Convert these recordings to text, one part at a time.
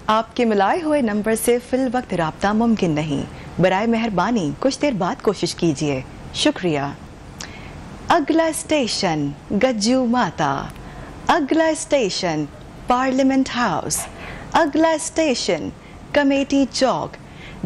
آپ کے ملائے ہوئے نمبر سے فی الوقت رابطہ ممکن نہیں، برائے مہربانی کچھ دیر بعد کوشش کیجیے، شکریہ۔ اگلا اسٹیشن گجو ماتا، اگلا اسٹیشن پارلیمنٹ ہاؤس، اگلا اسٹیشن کمیٹی چوک،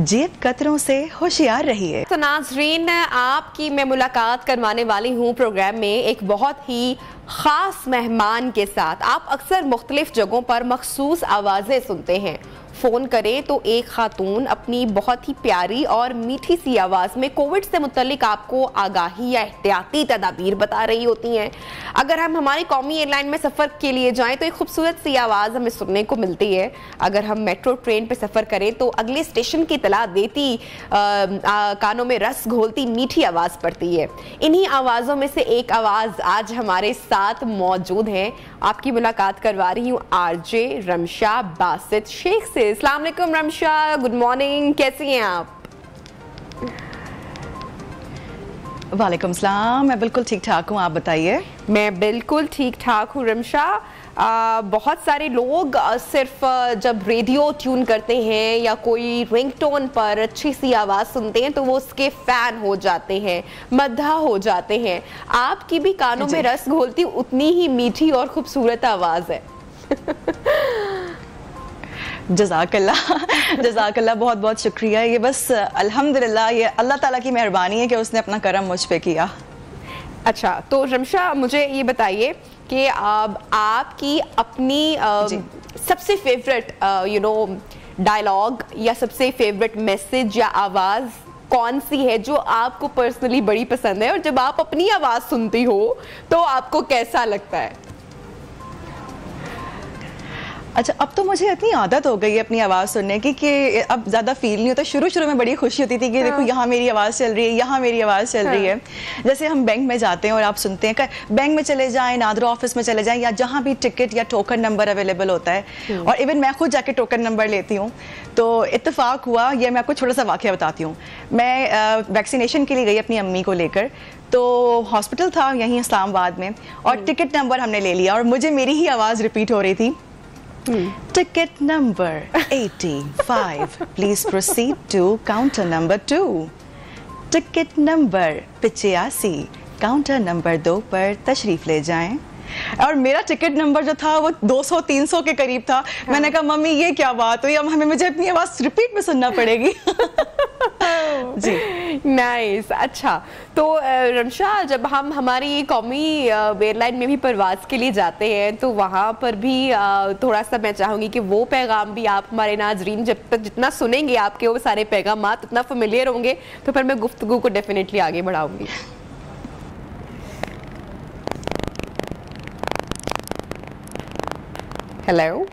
جیب قطروں سے ہوشیار رہیے۔ تو ناظرین، آپ کی میں ملاقات کروانے والی ہوں پروگرام میں ایک بہت ہی خاص مہمان کے ساتھ۔ آپ اکثر مختلف جگہوں پر مخصوص آوازیں سنتے ہیں، فون کریں تو ایک خاتون اپنی بہت ہی پیاری اور میٹھی سی آواز میں کووڈ سے متعلق آپ کو آگاہی یا احتیاطی تدابیر بتا رہی ہوتی ہیں۔ اگر ہم ہماری قومی ایئر لائن میں سفر کے لیے جائیں تو ایک خوبصورت سی آواز ہمیں سننے کو ملتی ہے۔ اگر ہم میٹرو ٹرین پہ سفر کریں تو اگلے اسٹیشن کی اطلاع دیتی کانوں میں رس گھولتی میٹھی آواز پڑتی ہے۔ انہی آوازوں میں سے ایک آواز آج ہمارے ساتھ موجود ہیں۔ آپ کی ملاقات کروا رہی ہوں آر جے رمشا باسط شیخ سے۔ السلام علیکم رمشا، گڈ مارننگ، کیسی ہیں آپ؟ وعلیکم السلام، میں بالکل ٹھیک ٹھاک ہوں، آپ بتائیے۔ میں بالکل ٹھیک ٹھاک ہوں رمشا۔ بہت سارے لوگ صرف جب ریڈیو ٹیون کرتے ہیں یا کوئی رنگ ٹون پر اچھی سی آواز سنتے ہیں تو وہ اس کے فین ہو جاتے ہیں، مداح ہو جاتے ہیں۔ آپ کی بھی کانوں میں رس گھولتی اتنی ہی میٹھی اور خوبصورت آواز ہے۔ جزاک اللہ، جزاک اللہ، بہت بہت شکریہ۔ یہ بس الحمدللہ یہ اللہ تعالیٰ کی مہربانی ہے کہ اس نے اپنا کرم مجھ پہ کیا۔ اچھا، تو رمشا مجھے یہ بتائیے کہ آپ کی اپنی سب سے فیوریٹ ڈائلاگ یا سب سے فیوریٹ میسج یا آواز کون سی ہے جو آپ کو پرسنلی بڑی پسند ہے، اور جب آپ اپنی آواز سنتی ہو تو آپ کو کیسا لگتا ہے؟ اچھا، اب تو مجھے اتنی عادت ہو گئی ہے اپنی آواز سننے کی کہ اب زیادہ فیل نہیں ہوتا۔ شروع میں بڑی خوشی ہوتی تھی کہ دیکھو یہاں میری آواز چل رہی ہے، یہاں میری آواز چل رہی ہے۔ جیسے ہم بینک میں جاتے ہیں اور آپ سنتے ہیں کہ بینک میں چلے جائیں، نادرا آفس میں چلے جائیں، یا جہاں بھی ٹکٹ یا ٹوکن نمبر اویلیبل ہوتا ہے، اور ایون میں خود جا کے ٹوکن نمبر لیتی ہوں۔ تو اتفاق ہوا، یہ میں آپ کو چھوٹا سا واقعہ بتاتی ہوں۔ میں ویکسینیشن کے لیے گئی اپنی امی کو لے کر، تو ہاسپٹل تھا یہیں اسلام آباد میں، اور ٹکٹ نمبر ہم نے لے لیا، اور مجھے میری ہی آواز ریپیٹ ہو رہی تھی، ticket number 85 please proceed to counter number 2، ticket number 85 counter number 2 پر تشریف لے جائیں۔ اور میرا ٹکٹ نمبر جو تھا وہ 200-300 کے قریب تھا۔ میں نے کہا ممی یہ کیا بات ہوئی، اب مجھے اپنی آواز ریپیٹ میں سننا پڑے گی۔ جی نائس۔ اچھا، تو رمشا جب ہم ہماری قومی ایئر لائن میں بھی پرواز کے لیے جاتے ہیں تو وہاں پر بھی تھوڑا سا میں چاہوں گی کہ وہ پیغام بھی آپ ہمارے ناظرین جب تک جتنا سنیں گے آپ کے وہ سارے پیغامات اتنا فیملیئر ہوں گے تو پھر میں گفتگو کو ڈیفینیٹلی آگے بڑھاؤں گی۔ ہیلو،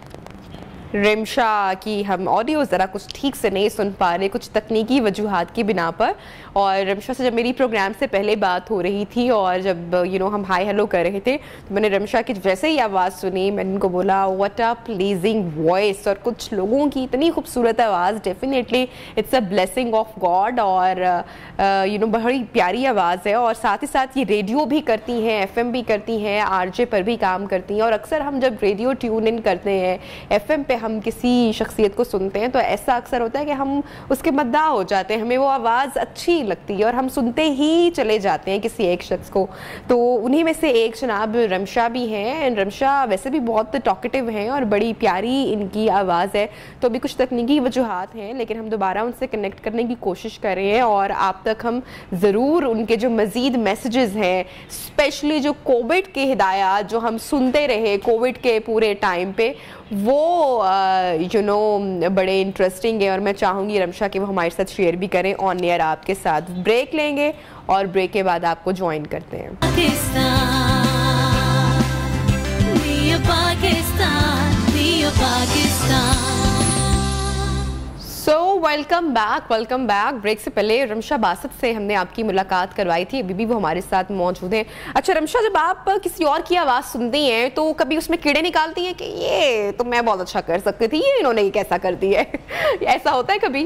رمشا کی ہم آڈیو ذرا کچھ ٹھیک سے نہیں سن پا رہے، کچھ تکنیکی وجوہات کی بنا پر۔ اور رمشا سے جب میری پروگرام سے پہلے بات ہو رہی تھی اور جب ہم ہائی ہیلو کر رہے تھے تو میں نے رمشا کی جیسے ہی آواز سنی میں نے ان کو بولا واٹ اے پلیزنگ وائس، اور کچھ لوگوں کی اتنی خوبصورت آواز، definitely it's a blessing of God, اور بڑی پیاری آواز ہے۔ اور ساتھ ہی ساتھ یہ ریڈیو بھی کرتی ہیں، ایف ایم بھی کرتی ہیں، آر جے پر بھی کام کرتی ہیں، اور اکثر ہم جب ریڈیو ٹیون ان کرتے ہیں، ایف ایم پہ ہم کسی شخصیت کو سنتے ہیں تو ایسا اکثر ہوتا ہے کہ ہم اس کے مداح ہو جاتے ہیں، ہمیں وہ آواز اچھی لگتی ہے اور ہم سنتے ہی چلے جاتے ہیں کسی ایک شخص کو۔ تو انہی میں سے ایک جناب رمشا بھی ہیں۔ رمشا ویسے بھی بہت ٹاکٹیو ہیں اور بڑی پیاری ان کی آواز ہے، تو ابھی کچھ تکنیکی وجوہات ہیں لیکن ہم دوبارہ ان سے کنیکٹ کرنے کی کوشش کر رہے ہیں، اور آپ تک ہم ضرور ان کے جو مزید میسیجز ہیں، اسپیشلی جو کووڈ کی ہدایات جو ہم سنتے رہے کووڈ کے پورے ٹائم پہ، وہ بڑے انٹرسٹنگ ہیں، اور میں چاہوں گی رمشا کہ وہ ہمارے ساتھ شیئر بھی کریں آن ایئر آپ کے ساتھ۔ بریک لیں گے اور بریک کے بعد آپ کو جوائن کرتے ہیں۔ Welcome back. بریک سے پہلے رمشا باسط سے ہم نے آپ کی ملاقات کروائی تھی، ابھی بھی وہ ہمارے ساتھ موجود ہیں۔ اچھا رمشا، جب آپ کسی اور کی آواز سنتی ہیں تو کبھی اس میں کیڑے نکالتی ہیں کہ یہ تو میں بہت اچھا کر سکتی تھی، یہ انہوں نے کیسا کر دیا ہے؟ ایسا ہوتا ہے کبھی؟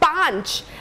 5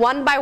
1 by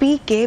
PK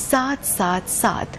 777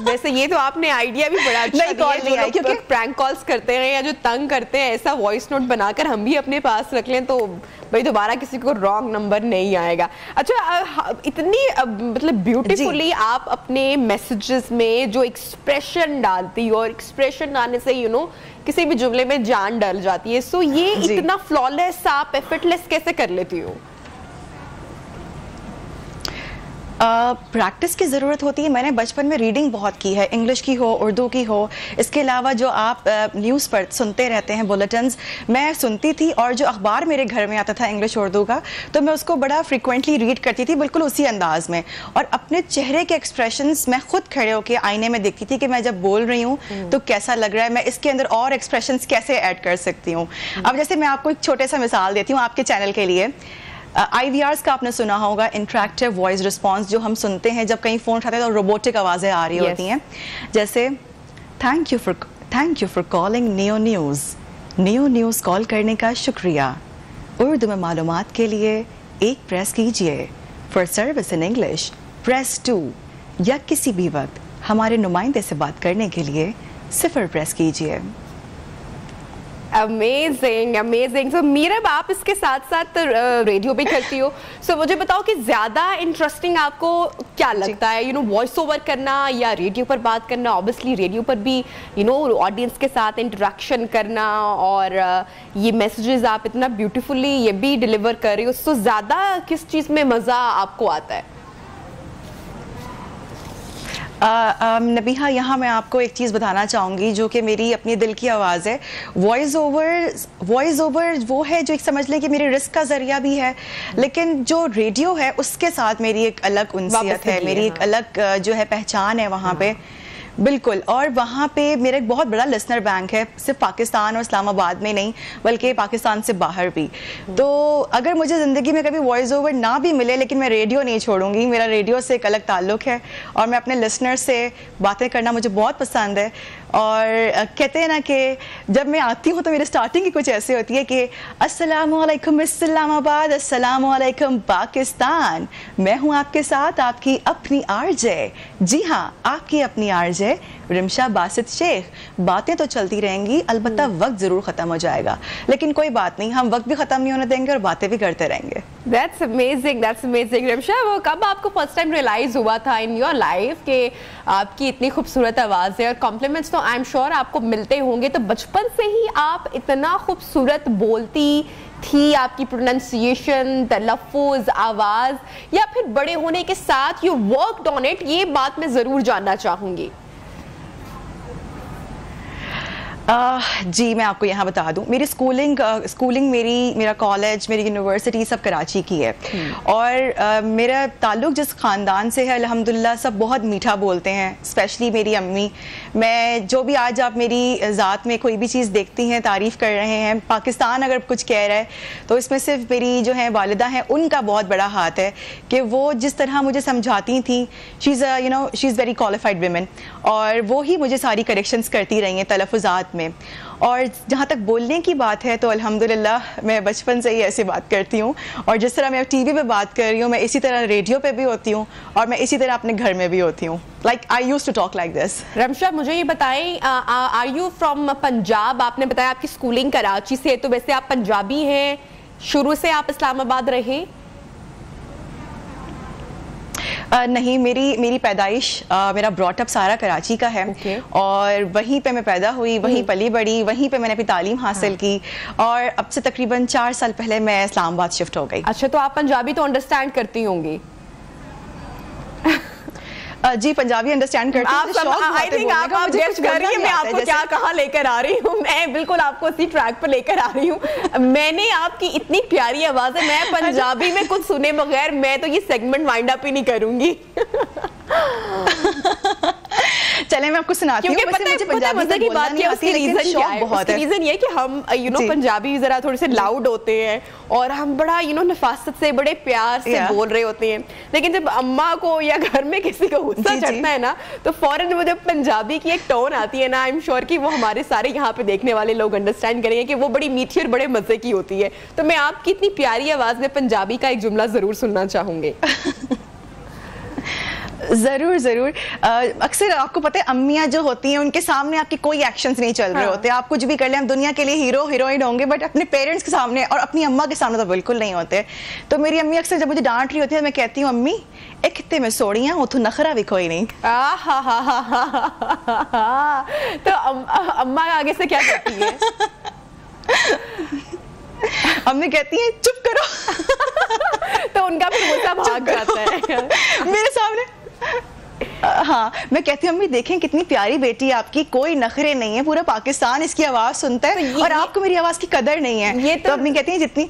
ویسے یہ تو آپ نے آئیڈیا بھی بڑا اچھا دیا ہے، کیونکہ پرینک کالز کرتے ہیں یا جو تنگ کرتے ہیں ایسا وائس نوٹ بنا کر ہم بھی اپنے پاس رکھ لیں تو بھائی دوبارہ کسی کو رانگ نمبر نہیں آئے گا. اچھا اتنی مطلب بیوٹیفلی آپ اپنے میسیجز میں جو ایکسپریشن ڈالتی اور ایکسپریشن ڈالنے سے کسی بھی جملے میں جان ڈال جاتی ہے، سو یہ اتنا فلالیس آپ ایفرٹلیس کیسے کر لیتی ہو؟ پریکٹس کی ضرورت ہوتی ہے. میں نے بچپن میں ریڈنگ بہت کی ہے، انگلش کی ہو، اردو کی ہو. اس کے علاوہ جو آپ نیوز پر سنتے رہتے ہیں بلیٹنز، میں سنتی تھی، اور جو اخبار میرے گھر میں آتا تھا انگلش اردو کا، تو میں اس کو بڑا فریکوینٹلی ریڈ کرتی تھی بالکل اسی انداز میں. اور اپنے چہرے کے ایکسپریشنز میں خود کھڑے ہو کے آئینے میں دیکھتی تھی کہ میں جب بول رہی ہوں تو کیسا لگ رہا ہے، میں اس کے اندر اور ایکسپریشنز کیسے ایڈ کر سکتی ہوں. اب جیسے میں آپ کو ایک چھوٹے سا مثال دیتی ہوں آپ کے چینل کے لیے. IVRs کا آپ نے سنا ہوگا، انٹریکٹیو وائس رسپانس، جو ہم سنتے ہیں جب کہیں فون اٹھاتے ہیں تو روبوٹک آوازیں آ رہی ہوتی ہیں، جیسے thank you for calling Neo News کال کرنے کا شکریہ. اردو میں معلومات کے لیے 1 پریس کیجیے. For service in English press 2. یا کسی بھی وقت ہمارے نمائندے سے بات کرنے کے لیے 0 پریس کیجیے. Amazing amazing. سو میرب آپ اس کے ساتھ ساتھ ریڈیو بھی کرتی ہو، سو مجھے بتاؤ کہ زیادہ انٹرسٹنگ آپ کو کیا لگتا ہے، وائس اوور کرنا یا ریڈیو پر بات کرنا؟ اوبیسلی ریڈیو پر بھی آڈینس کے ساتھ انٹریکشن کرنا، اور یہ میسیجز آپ اتنا بیوٹیفلی یہ بھی ڈیلیور کر رہی ہو، سو زیادہ کس چیز میں مزہ آپ کو آتا ہے؟ نبیہا یہاں میں آپ کو ایک چیز بتانا چاہوں گی جو کہ میری اپنی دل کی آواز ہے. وائس اوور وہ ہے جو ایک سمجھ لیں کہ میرے رزق کا ذریعہ بھی ہے، لیکن جو ریڈیو ہے اس کے ساتھ میری ایک الگ انسیت ہے، میری ایک الگ جو ہے پہچان ہے وہاں پہ. بالکل. اور وہاں پہ میرا ایک بہت بڑا لسنر بینک ہے، صرف پاکستان اور اسلام آباد میں نہیں بلکہ پاکستان سے باہر بھی. تو اگر مجھے زندگی میں کبھی وائس اوور نہ بھی ملے لیکن میں ریڈیو نہیں چھوڑوں گی. میرا ریڈیو سے ایک الگ تعلق ہے اور میں اپنے لسنر سے باتیں کرنا مجھے بہت پسند ہے. اور کہتے ہیں نا کہ جب میں آتی ہوں تو میری اسٹارٹنگ ہی کچھ ایسے ہوتی ہے کہ السلام علیکم اسلام آباد، السلام علیکم پاکستان، میں ہوں آپ کے ساتھ آپ کی اپنی RJ. جی ہاں، آپ کی اپنی RJ رمشا باسط شیخ. باتیں تو چلتی رہیں گی، البتہ وقت ضرور ختم ہو جائے گا، لیکن کوئی بات نہیں، ہم وقت بھی ختم نہیں ہونے دیں گے اور باتیں بھی کرتے رہیں گے. That's amazing, that's amazing. Rimsha, وہ کب آپ کو فرسٹ ٹائم ریئلائز ہوا تھا ان یور لائف کہ آپ کی اتنی خوبصورت آواز ہے؟ اور کمپلیمنٹس تو آئی ایم شیور آپ کو ملتے ہوں گے، تو بچپن سے ہی آپ اتنا خوبصورت بولتی تھی، آپ کی پروننسیشن، تلفظ، آواز، یا پھر بڑے ہونے کے ساتھ یو ورکڈ آن اٹ؟ یہ بات میں ضرور جاننا چاہوں گی. جی میں آپ کو یہاں بتا دوں، میری اسکولنگ میرا کالج، میری یونیورسٹی سب کراچی کی ہے. اور میرا تعلق جس خاندان سے ہے الحمدللہ سب بہت میٹھا بولتے ہیں، اسپیشلی میری امی. میں جو بھی آج آپ میری ذات میں کوئی بھی چیز دیکھتی ہیں، تعریف کر رہے ہیں، پاکستان اگر کچھ کہہ رہا ہے تو اس میں صرف میری جو ہیں والدہ ہیں، ان کا بہت بڑا ہاتھ ہے کہ وہ جس طرح مجھے سمجھاتی تھیں. شی از ویری کوالیفائڈ ویمن، اور وہی مجھے ساری کریکشنز کرتی رہی ہیں تلفظات میں. اور جہاں تک بولنے کی بات ہے تو الحمدللہ میں بچپن سے ہی ایسی بات کرتی ہوں، اور جس طرح میں ٹی وی پہ بات کر رہی ہوں میں اسی طرح ریڈیو پہ بھی ہوتی ہوں، اور میں اسی طرح اپنے گھر میں بھی ہوتی ہوں. Like I used to talk like this. Rimsha مجھے یہ بتائیں، are you from پنجاب؟ آپ نے بتایا آپ کی اسکولنگ کراچی سے، تو ویسے آپ پنجابی ہیں، شروع سے آپ اسلام آباد رہے؟ نہیں، میری پیدائش، میرا براٹ اپ سارا کراچی کا ہے. اور وہیں پہ میں پیدا ہوئی، وہیں پلی بڑی، وہیں پہ میں نے اپنی تعلیم حاصل کی، اور اب سے تقریباً 4 سال پہلے میں اسلام آباد شفٹ ہو گئی. اچھا، تو آپ پنجابی تو انڈرسٹینڈ کرتی ہوں گی؟ جی پنجابی انڈرسٹینڈ کرتی ہوں. آئی تھنک آپ گیس کر رہی ہیں میں آپ کو کیا کہاں لے کر آ رہی ہوں. میں بالکل آپ کو اسی ٹریک پر لے کر آ رہی ہوں. میں نے آپ کی اتنی پیاری آواز ہے، میں پنجابی میں کچھ سنے بغیر میں تو یہ سیگمنٹ وائنڈ اپ ہی نہیں کروں گی. چلیں میں آپ کو سناتی ہوں. کیونکہ پتہ ہے مزے کی بات کیا، اس کی ریزن کیا ہے؟ اس کی ریزن یہ کہ ہم پنجابی ذرا تھوڑے سے لاؤڈ ہوتے ہیں اور ہم بڑا نفاست سے بڑے پیار سے بول رہے ہوتے ہیں، لیکن جب اماں کو یا گھر میں کسی کو غصہ چڑھتا ہے نا تو فوراً وہ جب پنجابی کی ایک ٹون آتی ہے نا، آئی ایم شیور کہ وہ ہمارے سارے یہاں پہ دیکھنے والے لوگ انڈرسٹینڈ کریں گے کہ وہ بڑی میٹھی اور بڑے مزے کی ہوتی ہے. تو میں آپ کی اتنی پیاری آواز میں پنجابی کا ایک جملہ ضرور سننا چاہوں گی. ضرور ضرور. اکثر آپ کو پتہ ہے امیاں جو ہوتی ہیں ان کے سامنے آپ کے کوئی ایکشنز نہیں چل رہے ہوتے, آپ کچھ بھی کر لیں, ہم دنیا کے لیے ہیرو ہیروئن ہوں گے, بٹ اپنے پیرنٹس کے سامنے اور اپنی اماں کے سامنے تو بالکل نہیں ہوتے. تو میری امی اکثر جب مجھے ڈانٹ رہی ہوتی ہے میں کہتی ہوں امی ایک خطے میں سوڑیاں اتو نخرا بھی کوئی نہیں. تو اماں آگے سے کیا کہتی ہے؟ امی کہتی ہیں چپ کرو. تو ان کا پھر غصہ بھاگ جاتا ہے میرے سامنے. ہاں میں کہتی ہوں امی دیکھیں کتنی پیاری بیٹی ہے آپ کی, کوئی نخرے نہیں ہے, پورا پاکستان اس کی آواز سنتا ہے اور آپ کو میری آواز کی قدر نہیں ہے. یہ تو امی کہتی ہیں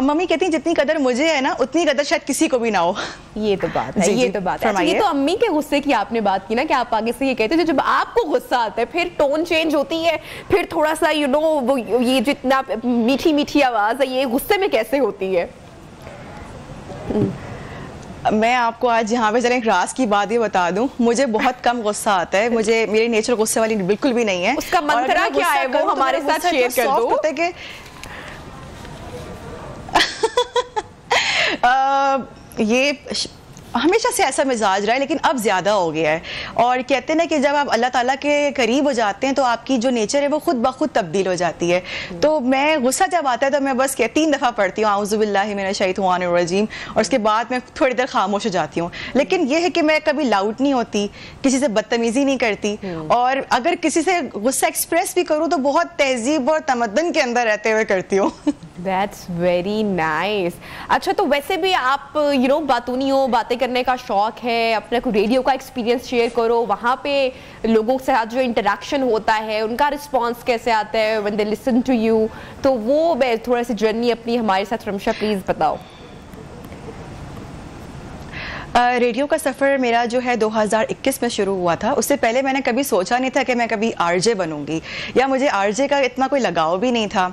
ممی کہتی ہیں جتنی قدر مجھے ہے نا اتنی قدر شاید کسی کو بھی نہ ہو. یہ تو بات ہے, یہ تو بات ہے. یہ تو امی کے غصے کی آپ نے بات کی نا کہ آپ آگے سے یہ کہتے ہیں جب آپ کو غصہ آتا ہے پھر ٹون چینج ہوتی ہے, پھر تھوڑا سا وہ یہ جتنا میٹھی میٹھی آواز ہے یہ غصے میں کیسے ہوتی ہے؟ میں آپ کو آج یہاں پہ ذرا ایک راز کی بات یہ بتا دوں, مجھے بہت کم غصہ آتا ہے, مجھے میری نیچر غصے والی بالکل بھی نہیں ہے. اس کا منترا کیا ہے وہ ہمارے ساتھ شیئر کر دو. یہ ہمیشہ سے ایسا مزاج رہا ہے لیکن اب زیادہ ہو گیا ہے, اور کہتے ہیں نا کہ جب آپ اللہ تعالیٰ کے قریب ہو جاتے ہیں تو آپ کی جو نیچر ہے وہ خود بخود تبدیل ہو جاتی ہے. تو میں غصہ جب آتا ہے تو میں بس 3 دفعہ پڑھتی ہوں اعوذ باللہ من الشیطان الرجیم, اور اس کے بعد میں تھوڑی دیر خاموش ہو جاتی ہوں. لیکن یہ ہے کہ میں کبھی لاؤڈ نہیں ہوتی, کسی سے بدتمیزی نہیں کرتی, اور اگر کسی سے غصہ ایکسپریس بھی کروں تو بہت تہذیب اور تمدن کے اندر رہتے ہوئے کرتی ہوں. That's very nice. اچھا تو ویسے بھی آپ باتونی ہو, باتیں کرنے کا شوق ہے, اپنے کو ریڈیو کا ایکسپیرینس شیئر کرو, وہاں پہ لوگوں کے ساتھ جو انٹریکشن ہوتا ہے ان کا رسپانس کیسے آتا ہے when they listen to you, تو وہ تھوڑا سی جرنی اپنی ہمارے ساتھ رمشا پلیز بتاؤ. ریڈیو کا سفر میرا جو ہے 2021 میں شروع ہوا تھا. اس سے پہلے میں نے کبھی سوچا نہیں تھا کہ میں کبھی آر جے بنوں گی, یا مجھے آر جے کا اتنا کوئی لگاؤ بھی نہیں تھا.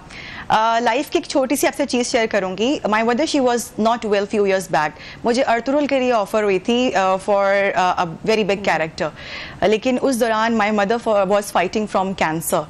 لائف کی ایک چھوٹی سی آپ سے چیز شیئر کروں گی. My mother she was not well few years back. مجھے ارطغرل کے لیے آفر ہوئی تھی فار ویری بگ کیریکٹر, لیکن اس دوران my mother was fighting from cancer.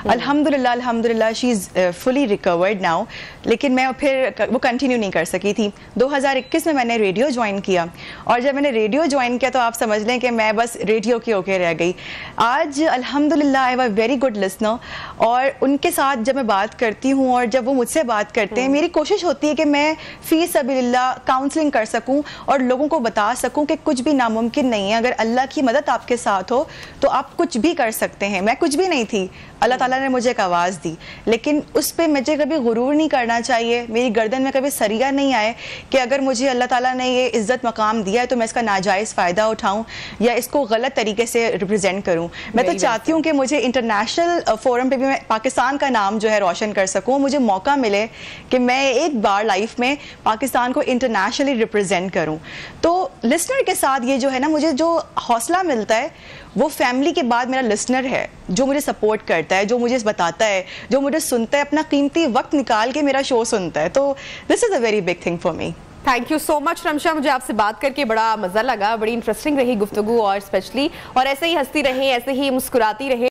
الحمدللہ شی از فلی ریکورڈ ناؤ, لیکن میں پھر وہ کنٹینیو نہیں کر سکی تھی. 2021 میں نے ریڈیو جوائن کیا, اور جب میں نے ریڈیو جوائن کیا تو آپ سمجھ لیں کہ میں بس ریڈیو کی ہو کے رہ گئی. آج الحمدللہ I have a very good listener, اور ان کے ساتھ جب میں بات کرتی ہوں اور جب وہ مجھ سے بات کرتے ہیں, میری کوشش ہوتی ہے کہ میں فی سبیل اللہ کاؤنسلنگ کر سکوں اور لوگوں کو بتا سکوں کہ کچھ بھی ناممکن نہیں ہے. اگر اللہ کی مدد آپ کے ساتھ ہو تو آپ کچھ بھی کر سکتے ہیں. میں کچھ بھی نہیں تھی, اللہ تعالیٰ نے مجھے ایک آواز دی, لیکن اس پہ مجھے کبھی غرور نہیں کرنا چاہیے. میری گردن میں کبھی سریا نہیں آئے کہ اگر مجھے اللہ تعالیٰ نے یہ عزت مقام دیا ہے تو میں اس کا ناجائز فائدہ اٹھاؤں یا اس کو غلط طریقے سے ریپرزینٹ کروں. میں تو چاہتی ہوں کہ مجھے انٹرنیشنل فورم پہ بھی میں پاکستان کا نام جو ہے روشن کر سکوں, مجھے موقع ملے کہ میں ایک بار لائف میں پاکستان کو انٹرنیشنلی ریپرزینٹ کروں. تو لسنر کے ساتھ یہ جو ہے نا, مجھے جو حوصلہ ملتا ہے وہ فیملی کے بعد میرا لسنر ہے, جو مجھے سپورٹ کرتا ہے, جو مجھے بتاتا ہے, جو مجھے سنتا ہے, اپنا قیمتی وقت نکال کے میرا شو سنتا ہے. تو this is a very big thing for me. Thank you so much Rimsha, مجھے آپ سے بات کر کے بڑا مزہ لگا, بڑی انٹرسٹنگ رہی گفتگو, اور اسپیشلی اور ایسے ہی ہنستی رہیں, ایسے ہی مسکراتی رہیں.